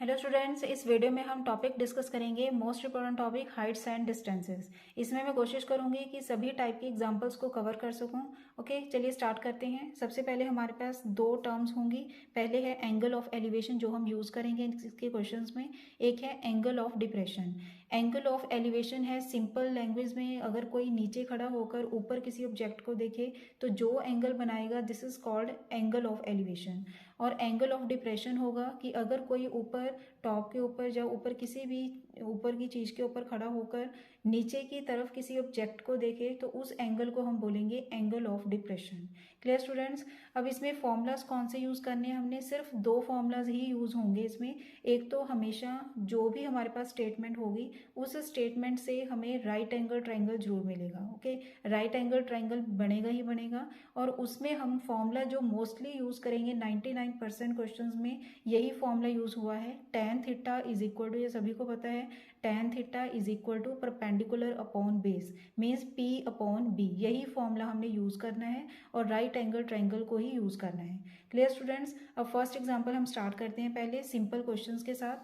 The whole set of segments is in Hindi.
हेलो स्टूडेंट्स, इस वीडियो में हम टॉपिक डिस्कस करेंगे most important topic Heights and distances. इसमें मैं कोशिश करूंगी कि सभी टाइप की एग्जांपल्स को कवर कर सकूं। ओके, चलिए स्टार्ट करते हैं। सबसे पहले हमारे पास दो टर्म्स होंगी। पहले है एंगल ऑफ एलिवेशन जो हम यूज़ करेंगे इसके क्वेश्चंस में। एक है angle of depression. Angle of elevation है सिंपल लैंग्वेज में, अगर कोई नीचे खड़ा होकर ऊपर किसी ऑब्जेक्ट को देखे तो जो एंगल बनाएगा this is called angle of elevation. और एंगल ऑफ डिप्रेशन होगा कि अगर कोई ऊपर टॉप के ऊपर या ऊपर किसी भी ऊपर की चीज़ के ऊपर खड़ा होकर नीचे की तरफ किसी ऑब्जेक्ट को देखे तो उस एंगल को हम बोलेंगे angle of depression. Clear students? अब इसमें फॉर्मूलाज कौन से यूज़ करने हैं? हमने सिर्फ दो फॉर्मूलाज ही यूज़ होंगे इसमें। एक तो हमेशा जो भी हमारे पास स्टेटमेंट होगी उस स्टेटमेंट से हमें राइट एंगल ट्राइंगल जरूर मिलेगा। ओके, राइट एंगल ट्राइंगल बनेगा ही बनेगा। और उसमें हम फॉर्मूला जो मोस्टली यूज़ करेंगे 99% क्वेश्चंस में यही फॉर्मूला यूज़ हुआ है। tan theta is equal to, ये सभी को पता है, tan theta is equal to perpendicular upon base means p upon b। यही फॉर्मूला हमने यूज़ करना है और राइट एंगल ट्राइंगल को ही यूज़ करना है। Clear students? अब फर्स्ट एग्जाम्पल हम स्टार्ट करते हैं पहले सिंपल क्वेश्चंस के साथ।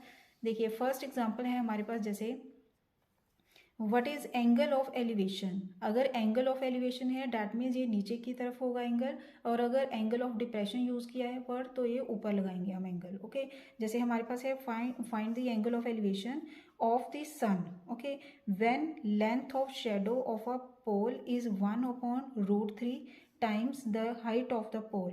देखिए फर्स्ट एग्जाम्पल है हमारे पास, जैसे what is angle of elevation. अगर एंगल ऑफ एलिवेशन है डैट मीन्स ये नीचे की तरफ होगा एंगल, और अगर एंगल ऑफ डिप्रेशन यूज किया है पर तो ये ऊपर लगाएंगे हम एंगल। ओके, जैसे हमारे पास है find the angle of elevation of the sun. Okay, when length of shadow of a pole is 1/√3 times the height of the pole.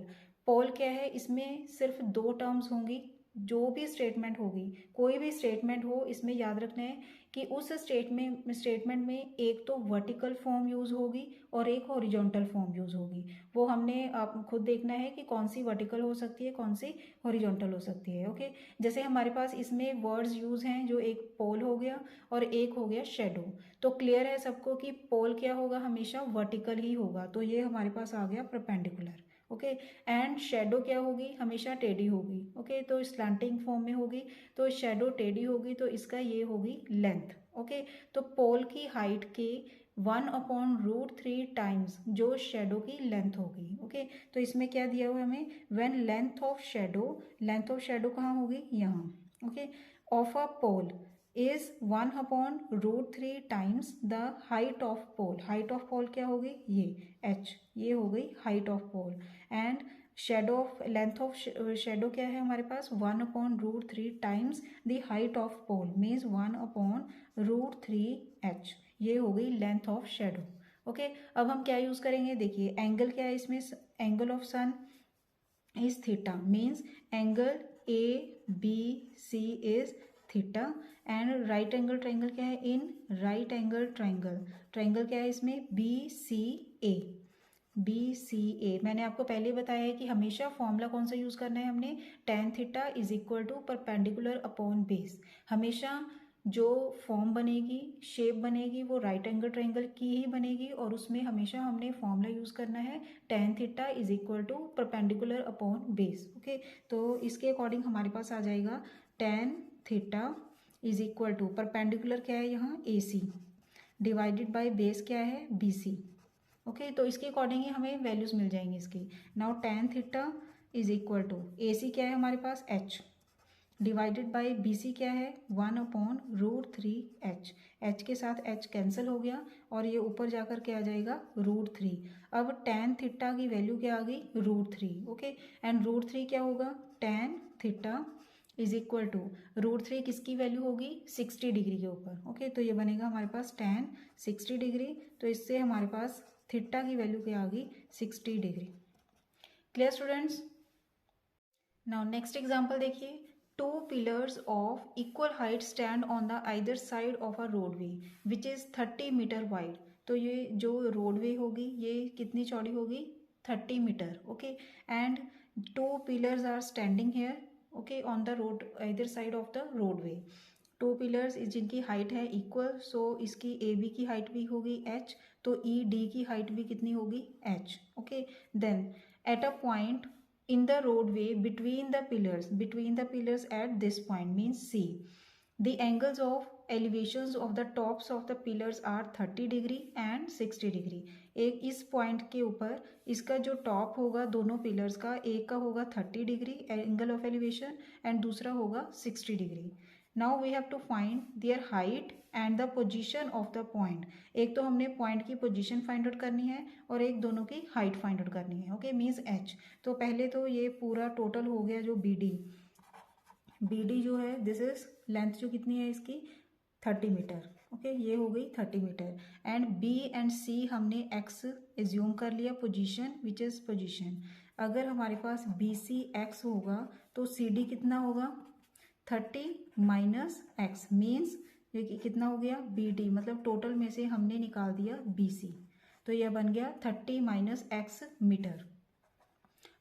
Pole क्या है? इसमें सिर्फ दो टर्म्स होंगी। जो भी स्टेटमेंट होगी, कोई भी स्टेटमेंट हो, इसमें याद रखना है कि उस स्टेटमेंट में एक तो वर्टिकल फॉर्म यूज होगी और एक हॉरिजॉन्टल फॉर्म यूज होगी। वो हमने आप खुद देखना है कि कौन सी वर्टिकल हो सकती है, कौन सी हॉरिजॉन्टल हो सकती है। ओके, जैसे हमारे पास इसमें वर्ड्स यूज हैं, जो एक पोल हो गया और एक हो गया शेडो। तो क्लियर है सबको कि पोल क्या होगा? हमेशा वर्टिकल ही होगा, तो ये हमारे पास आ गया परपेंडिकुलर। ओके, एंड शेडो क्या होगी? हमेशा टेढ़ी होगी। ओके, तो स्लैंटिंग फॉर्म में होगी, तो शेडो टेढ़ी होगी, तो इसका ये होगी लेंथ। ओके, तो पोल की हाइट के 1/√3 टाइम्स जो शेडो की लेंथ होगी। ओके, तो इसमें क्या दिया हुआ है हमें? व्हेन लेंथ ऑफ शेडो कहाँ होगी? यहाँ। Okay, of a pole is 1/√3 times the height of pole. Height of pole क्या होगी? ये h, ये हो गई height of pole. And shadow of length of shadow क्या है हमारे पास? 1/√3 times the height of pole means 1/√3h। ये हो गई लेंथ ऑफ शेडो। ओके, अब हम क्या यूज करेंगे? देखिए एंगल क्या है इसमें? Angle of sun is theta means angle ABC is theta. And right angle triangle क्या है? इन राइट एंगल ट्राइंगल क्या है इसमें? BCA। मैंने आपको पहले बताया है कि हमेशा फॉर्मूला कौन सा यूज करना है हमने? tan theta is equal to perpendicular upon base. हमेशा जो फॉर्म बनेगी, शेप बनेगी, वो राइट एंगल ट्राइंगल की ही बनेगी और उसमें हमेशा हमने फॉर्मूला यूज करना है tan theta is equal to perpendicular upon base. Okay, तो इसके अकॉर्डिंग हमारे पास आ जाएगा tan theta is equal to perpendicular क्या है यहाँ? AC डिवाइडेड बाय बेस क्या है? BC। ओके, तो इसके अकॉर्डिंग ही हमें वैल्यूज मिल जाएंगी इसकी। Now tan theta is equal to AC क्या है हमारे पास? H डिवाइडेड बाय BC क्या है? 1/√3h। h के साथ h कैंसिल हो गया और ये ऊपर जाकर क्या आ जाएगा? √3। अब tan थीटा की वैल्यू क्या आ गई? √3। ओके, एंड √3 क्या होगा? tan theta is equal to √3 किसकी वैल्यू होगी? 60 डिग्री के ऊपर। ओके, तो ये बनेगा हमारे पास tan 60 डिग्री। तो इससे हमारे पास थीटा की वैल्यू क्या आ गई? 60 degree. Clear students? Now next example देखिए। Two pillars of equal height stand on the either side of a roadway which is 30 metre wide. तो ये जो रोडवे होगी ये कितनी चौड़ी होगी? 30 meter. Okay, and two pillars are standing here okay on the road either side of the roadway. Two pillars जिनकी हाइट है इक्वल, सो इसकी AB की हाइट भी होगी h, तो ED की हाइट भी कितनी होगी? h। Okay, then at a point in the roadway between the pillars at this point means C, the angles of elevations of the tops of the pillars are 30 degree and 60 degree। एक इस पॉइंट के ऊपर इसका जो टॉप होगा दोनों पिलर्स का, एक का होगा 30 degree angle of elevation and दूसरा होगा 60 degree. Now we have to find their height and the position of the point. एक तो हमने पॉइंट की पोजीशन फाइंड आउट करनी है और एक दोनों की हाइट फाइंड आउट करनी है। Okay, means H. तो पहले तो ये पूरा टोटल हो गया जो बी डी जो है, दिस इज लेंथ जो कितनी है इसकी 30 मीटर। ओके, ये हो गई 30 मीटर। एंड बी एंड सी हमने एक्स एज्यूम कर लिया पोजीशन, विच इज पोजीशन। अगर हमारे पास बी सी एक्स होगा तो सी डी कितना होगा 30 माइनस एक्स, मीन्स ये कितना हो गया बी डी, मतलब टोटल में से हमने निकाल दिया बी सी, तो यह बन गया 30 minus x meter.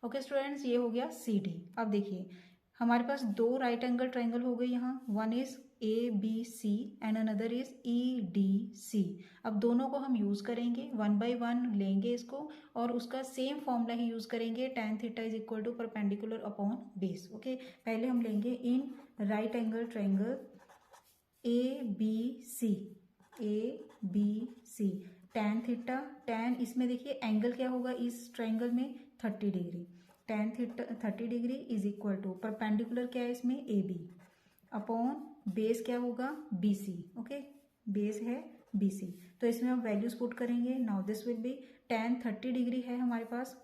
Okay students, ये हो गया सी डी। अब देखिए हमारे पास दो राइट एंगल ट्राइंगल हो गई यहाँ, one is A B C and another is E D C. अब दोनों को हम यूज़ करेंगे, वन बाय वन लेंगे इसको और उसका सेम फॉर्मूला ही यूज़ करेंगे, tan theta is equal to perpendicular upon base. Okay, पहले हम लेंगे in right angle triangle A B C, tan theta, tan इसमें देखिए एंगल क्या होगा इस ट्राइंगल में 30 degree, tan theta 30 degree is equal to perpendicular क्या है इसमें ए बी अपॉन बेस क्या होगा बी सी। ओके, बेस है बी सी, तो इसमें हम वैल्यूज पुट करेंगे। Now this will be tan 30 degree है हमारे पास,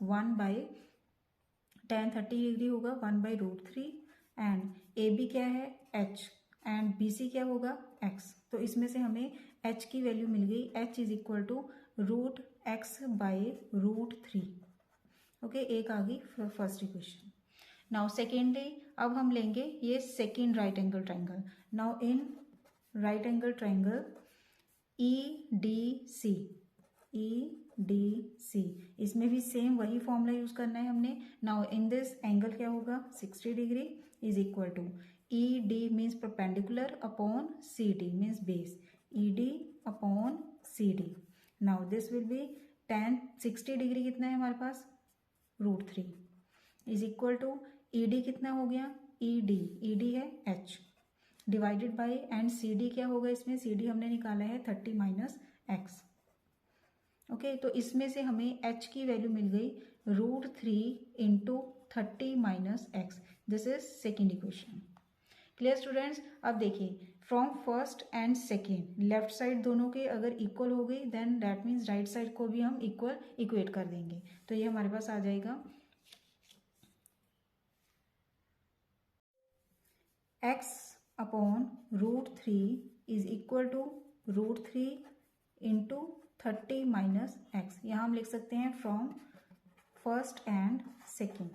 tan 30 डिग्री होगा 1/√3 एंड ए बी क्या है h एंड बी सी क्या होगा x। तो इसमें से हमें h की वैल्यू मिल गई, h is equal to √x/√3। Okay, एक आ गई फर्स्ट इक्वेशन। नाउ सेकेंडली अब हम लेंगे ये second right angle triangle. Now in right angle triangle E D C, इसमें भी सेम वही फॉर्मूला यूज करना है हमने। नाउ इन दिस एंगल क्या होगा 60 degree is equal to E D means perpendicular upon C D means base, E D upon C D. Now this will be tan 60 degree कितना है हमारे पास √3 is equal to E D कितना हो गया ई डी है h divided by and C D क्या होगा इसमें, सी डी हमने निकाला है 30 माइनस एक्स। ओके, तो इसमें से हमें h की वैल्यू मिल गई √3 into 30 minus x. This is second equation. Clear students, अब देखिए from first and second left side दोनों के अगर इक्वल हो गई then that means right side को भी हम इक्वल इक्वेट कर देंगे, तो ये हमारे पास आ जाएगा x upon √3 is equal to √3 into 30 minus x. यहाँ हम लिख सकते हैं from first and second.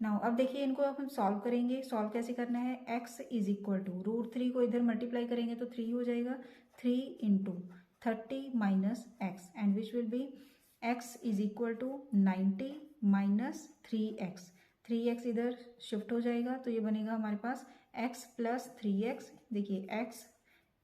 Now अब देखिए इनको अब हम सॉल्व करेंगे। सॉल्व कैसे करना है, x इज इक्वल टू √3 को इधर मल्टीप्लाई करेंगे तो 3 हो जाएगा, 3 into 30 minus x and which will be x is equal to 90 minus 3x। 3x इधर शिफ्ट हो जाएगा तो ये बनेगा हमारे पास x प्लस 3x। देखिए x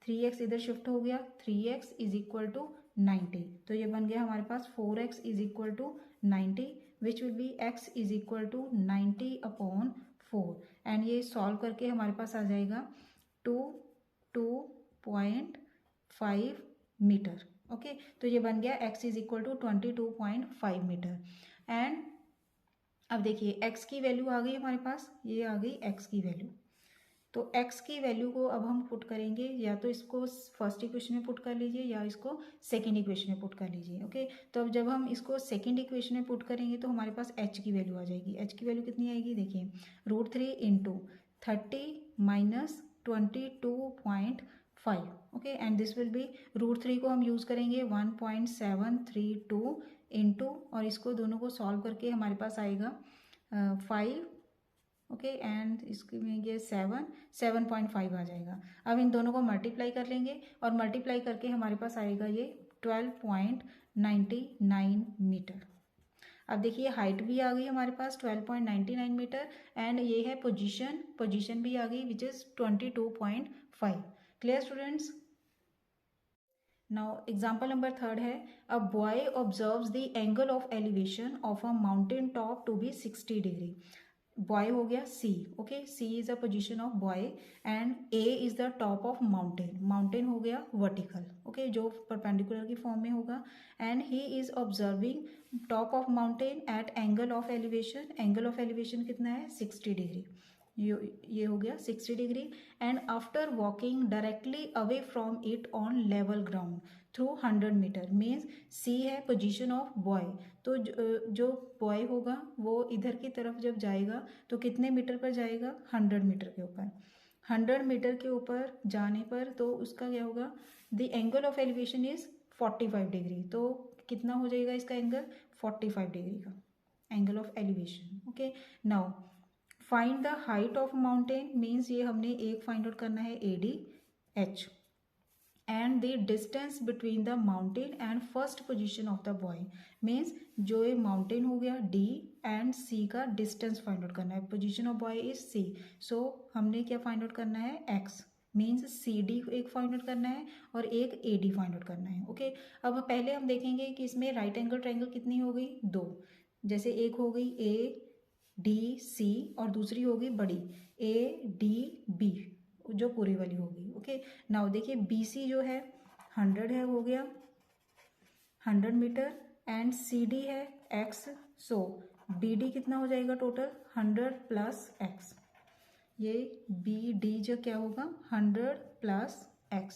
3x इधर शिफ्ट हो गया, 3x इज इक्वल टू 90, तो ये बन गया हमारे पास 4x is equal to 90 which will be x is equal to 90 upon 4 and ये सॉल्व करके हमारे पास आ जाएगा 2.5 मीटर। ओके, तो ये बन गया x is equal to 22.5 meter. And अब देखिए x की वैल्यू आ गई हमारे पास, ये आ गई x की वैल्यू। तो x की वैल्यू को अब हम पुट करेंगे, या तो इसको फर्स्ट इक्वेशन में पुट कर लीजिए या इसको सेकंड इक्वेशन में पुट कर लीजिए। ओके, तो अब जब हम इसको सेकंड इक्वेशन में पुट करेंगे तो हमारे पास h की वैल्यू आ जाएगी। h की वैल्यू कितनी आएगी, देखिए √3 into 30 minus 22.5। Okay, and this will B √3 को हम यूज़ करेंगे 1.732 इंटू, और इसको दोनों को सॉल्व करके हमारे पास आएगा 5। ओके, एंड इसके में ये 7.5 आ जाएगा। अब इन दोनों को मल्टीप्लाई कर लेंगे और मल्टीप्लाई करके हमारे पास आएगा ये 12.99 मीटर। अब देखिए हाइट भी आ गई हमारे पास 12.99 मीटर एंड ये है पोजीशन भी आ गई which is 22.5। Clear students. Now example number 3 है, a boy observes the angle of elevation of a mountain top to be 60 degree. Boy हो गया C, okay, C is a position of boy and A is the top of mountain, mountain हो गया वर्टिकल, ओके, जो परपेंडिकुलर की फॉर्म में होगा, and he is observing top of mountain at angle of elevation, angle of elevation कितना है 60 डिग्री, ये हो गया 60 degree, and after walking directly away from it on level ground through 100 metre, means C है पोजीशन ऑफ बॉय, तो जो बॉय होगा वो इधर की तरफ जब जाएगा तो कितने मीटर पर जाएगा 100 मीटर के ऊपर, 100 मीटर के ऊपर जाने पर तो उसका क्या होगा, the angle of elevation is 45 degree, तो कितना हो जाएगा इसका एंगल 45 डिग्री का angle of elevation, okay. Now find the height of mountain, means ये हमने एक फाइंड आउट करना है AD H, and the distance between the mountain and first position of the boy, means जो ये माउंटेन हो गया D एंड C का डिस्टेंस फाइंड आउट करना है, position of boy is C, सो हमने क्या फाइंड आउट करना है X, मीन्स CD एक फाइंड आउट करना है और एक AD फाइंड आउट करना है, ओके। अब पहले हम देखेंगे कि इसमें राइट एंगल ट्रायंगल कितनी हो गई, 2, जैसे एक हो गई ADC और दूसरी होगी बड़ी ADB जो पूरी वाली होगी, ओके। नाउ देखिए BC जो है 100 है, हो गया 100 मीटर, एंड CD है X, सो BD कितना हो जाएगा टोटल 100 प्लस X, ये BD जो क्या होगा 100 प्लस X,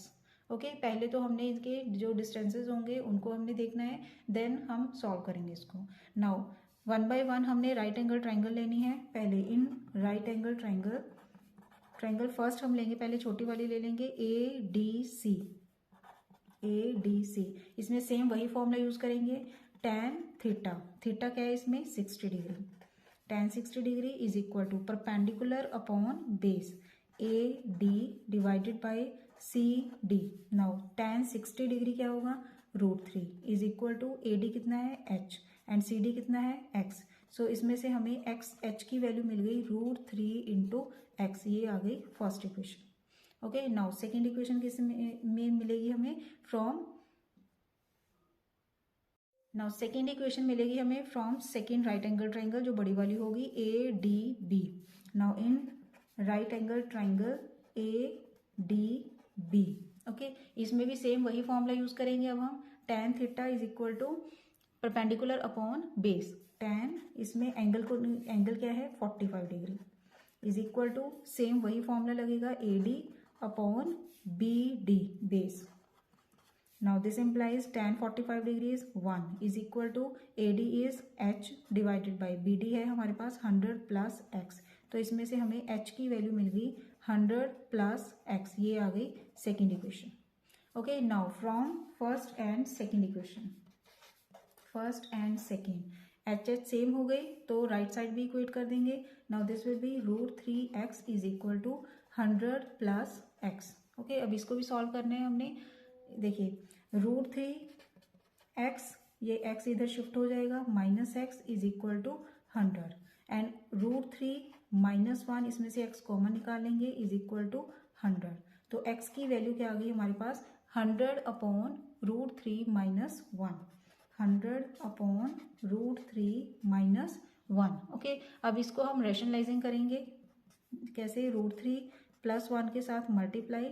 ओके। पहले तो हमने इनके जो डिस्टेंसेस होंगे उनको हमने देखना है, देन हम सॉल्व करेंगे इसको। नाउ 1 बाय 1 हमने राइट एंगल ट्रायंगल लेनी है, पहले इन राइट एंगल ट्रायंगल फर्स्ट हम लेंगे, पहले छोटी वाली ले लेंगे ADC, इसमें सेम वही फॉर्मूला यूज करेंगे, tan थीटा, थीटा क्या है इसमें 60 degree, tan 60 degree is equal to perpendicular upon base AD divided by CD, now tan 60 degree क्या होगा √3 इज इक्वल टू AD कितना है H एंड CD कितना है X, सो इसमें से हमें H की वैल्यू मिल गई √3 इंटू X, ये आ गई first equation, okay. Now second equation किस में मिलेगी हमें सेकेंड इक्वेशन मिलेगी हमें from second right angle triangle जो बड़ी वाली होगी ADB, now in right angle triangle ADB, okay, इसमें भी सेम वही फॉर्मूला यूज करेंगे, अब हम tan theta is equal to perpendicular upon base, tan इसमें एंगल क्या है 45 degree is equal to same वही फॉर्मूला लगेगा AD upon BD base, now this implies tan 45 degree is 1 is equal to AD is H divided by BD है हमारे पास 100 प्लस X, तो इसमें से हमें H की वैल्यू मिल गई 100 प्लस X, ये आ गई second equation, okay. Now from first and second equation, first and second HH same हो गई तो राइट साइड भी इक्वेट कर देंगे, now this will be √3x is equal to 100 plus x, okay. अब इसको भी सॉल्व करना है हमने, देखिए √3x, ये x इधर शिफ्ट हो जाएगा, minus x is equal to 100 and √3 minus 1 इसमें से x कॉमन निकालेंगे इज इक्वल टू 100, तो x की वैल्यू क्या आ गई हमारे पास 100 upon √3 minus 1, 100 upon √3 minus 1, okay. अब इसको हम रेशनलाइजिंग करेंगे, कैसे √3 प्लस 1 के साथ मल्टीप्लाई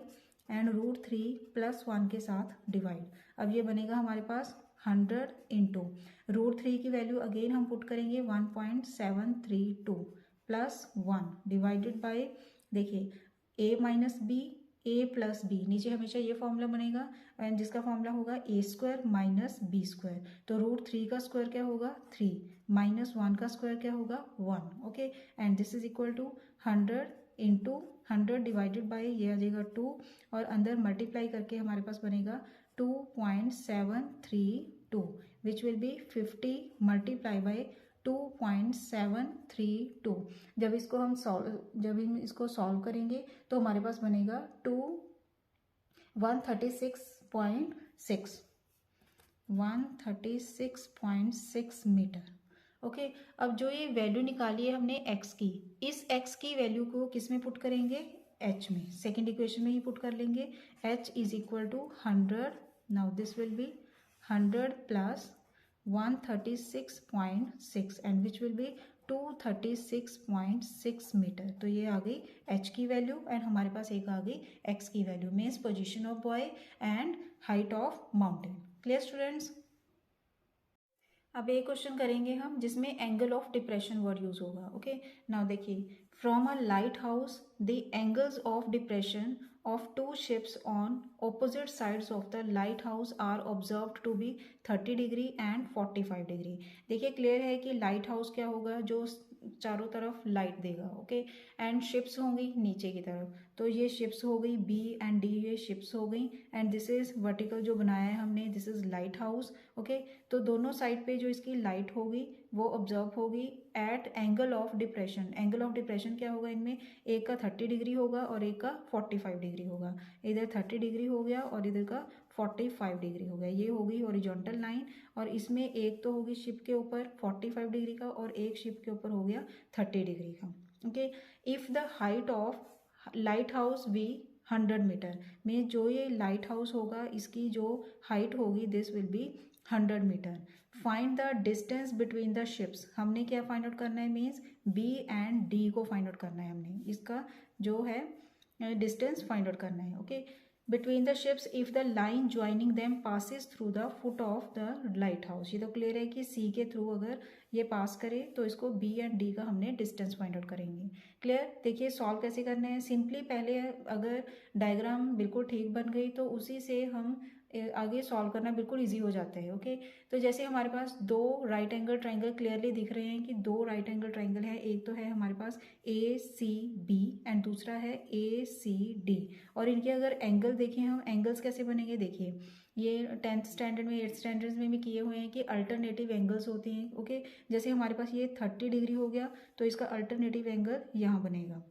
एंड √3 प्लस 1 के साथ डिवाइड, अब ये बनेगा हमारे पास 100 इंटू √3 की वैल्यू अगेन हम पुट करेंगे 1.732 प्लस 1 डिवाइडेड बाय, देखिए a minus B a plus B, नीचे हमेशा ये फॉर्मूला बनेगा एंड जिसका फॉर्मूला होगा a² माइनस b², तो √3 का स्क्वायर क्या होगा 3 माइनस 1 का स्क्वायर क्या होगा 1, okay, and this is equal to 100 into 100 divided by ये आ जाएगा 2 और अंदर मल्टीप्लाई करके हमारे पास बनेगा 2.732 विच विल बी 50 मल्टीप्लाई बाय 2.732, जब इसको हम सॉल्व करेंगे तो हमारे पास बनेगा 136.6 मीटर, ओके। अब जो ये वैल्यू निकाली है हमने x की, इस x की वैल्यू को किस में पुट करेंगे h में, सेकेंड इक्वेशन में ही पुट कर लेंगे, h is equal to 100, now this will be 100 plus 136.6 and which will be 236.6 metre. तो ये आ गई h की वैल्यू एंड हमारे पास एक आ गई x की value, means position of boy and height of mountain. Clear students? अब एक क्वेश्चन करेंगे हम जिसमें angle of depression word use होगा। ओके, नाउ देखिए, from a light house the angles of depression of two ships on opposite sides of the lighthouse are observed to be 30 degree and 45 degree. देखिए क्लियर है कि लाइट हाउस क्या होगा, जो चारों तरफ लाइट देगा। ओके, एंड शिप्स होंगी नीचे की तरफ, तो ये शिप्स हो गई बी एंड डी, ये शिप्स हो गई एंड दिस इज वर्टिकल जो बनाया है हमने, this is light house. Okay, तो दोनों साइड पे जो इसकी लाइट होगी वो ऑब्जर्व होगी at angle of depression. Angle of depression क्या होगा इनमें, एक का 30 डिग्री होगा और एक का 45 डिग्री होगा। इधर 30 डिग्री हो गया और इधर का 45 डिग्री हो गया। ये होगी हॉरिजॉन्टल लाइन और इसमें एक तो होगी शिप के ऊपर 45 डिग्री का और एक शिप के ऊपर हो गया 30 डिग्री का। Okay, if the height of lighthouse be 100 metre, में जो ये लाइट हाउस होगा इसकी जो हाइट होगी this will be 100 metre. Find the distance between the ships, हमने क्या फाइंड आउट करना है, मीन्स बी एंड डी को फाइंड आउट करना है हमने, इसका जो है डिस्टेंस फाइंड आउट करना है। Okay, between the ships if the line joining them passes through the foot of the light house. ये तो क्लियर है कि सी के थ्रू अगर ये पास करे तो इसको बी एंड डी का हमने डिस्टेंस फाइंड आउट करेंगे। क्लियर? देखिए सॉल्व कैसे करना है, सिंपली पहले अगर डायग्राम बिल्कुल ठीक बन गई तो उसी से हम आगे सॉल्व करना बिल्कुल इजी हो जाता है। ओके, तो जैसे हमारे पास दो राइट एंगल ट्राइंगल क्लियरली दिख रहे हैं कि दो राइट एंगल ट्राइंगल है, एक तो है हमारे पास ए सी बी एंड दूसरा है ए सी डी, और इनके अगर एंगल देखें हम, एंगल्स कैसे बनेंगे, देखिए ये 10th स्टैंडर्ड में 8th स्टैंडर्ड में भी किए हुए हैं कि अल्टरनेटिव एंगल्स होते हैं। ओके, जैसे हमारे पास ये 30 डिग्री हो गया तो इसका अल्टरनेटिव एंगल यहाँ बनेगा।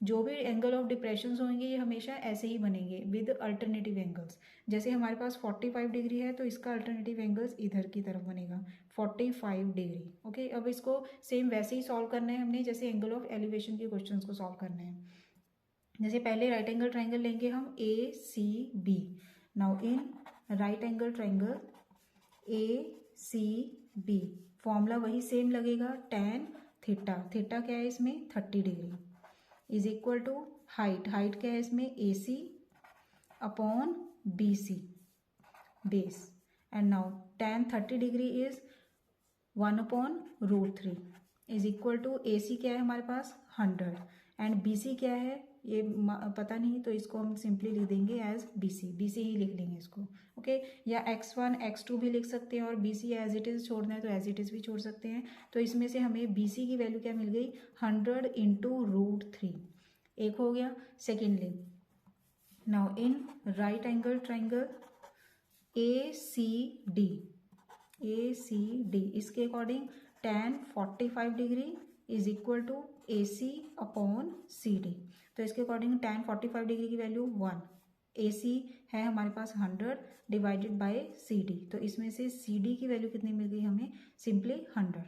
जो भी एंगल ऑफ डिप्रेशन होंगे ये हमेशा ऐसे ही बनेंगे विद अल्टरनेटिव एंगल्स। जैसे हमारे पास 45 डिग्री है तो इसका अल्टरनेटिव एंगल्स इधर की तरफ बनेगा 45 डिग्री। ओके, अब इसको सेम वैसे ही सॉल्व करना है हमने जैसे एंगल ऑफ एलिवेशन के क्वेश्चंस को सॉल्व करना है। जैसे पहले राइट एंगल ट्राइंगल लेंगे हम A C B. Now in right angle triangle A C B, formula वही सेम लगेगा, tan थीटा, थीटा क्या है इसमें 30 degree, is equal to height, height क्या है इसमें A C upon B C base, and now tan 30 degree is 1/√3 is equal to A C क्या है हमारे पास 100 एंड बी सी क्या है ये पता नहीं, तो इसको हम सिंपली लिख देंगे एज बी सी ही लिख लेंगे इसको। ओके, या x1 x2 भी लिख सकते हैं और B C as it is छोड़ना है तो एज इट इज़ भी छोड़ सकते हैं। तो इसमें से हमें बी सी की वैल्यू क्या मिल गई 100 × √3, एक हो गया। Secondly now in right angle triangle A C D, इसके according tan 45 degree is equal to A C upon C D, तो इसके अकॉर्डिंग tan 45 डिग्री की वैल्यू 1, ए सी है हमारे पास 100 डिवाइडेड बाय सी डी, तो इसमें से सी डी की वैल्यू कितनी मिल गई हमें, सिंपली 100।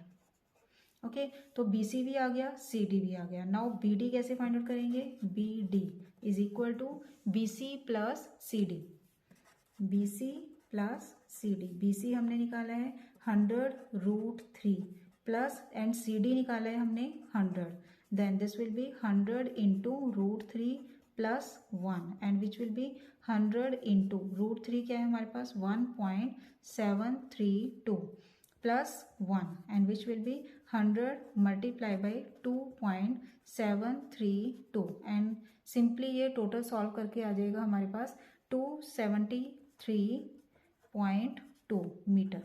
ओके, तो बी सी भी आ गया, सी डी भी आ गया। नाउ बी डी कैसे फाइंड आउट करेंगे, B D is equal to B C plus C D, B C plus C D, B C हमने निकाला है 100√3 प्लस एंड सी डी निकाला है हमने 100, then this will be 100 into √3 plus 1 and which will be 100 into √3 क्या है हमारे पास 1.732 plus 1 and which will be 100 multiply by 2.732 and simply ये टोटल सॉल्व करके आ जाएगा हमारे पास 273.2 मीटर।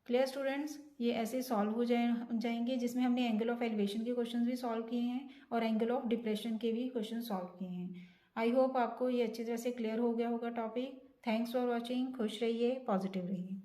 Clear students? ये ऐसे सॉल्व हो जाएंगे जिसमें हमने एंगल ऑफ एलिवेशन के क्वेश्चंस भी सॉल्व किए हैं और एंगल ऑफ डिप्रेशन के भी क्वेश्चन सॉल्व किए हैं। आई होप आपको ये अच्छी तरह से क्लियर हो गया होगा टॉपिक। थैंक्स फॉर वॉचिंग, खुश रहिए, पॉजिटिव रहिए।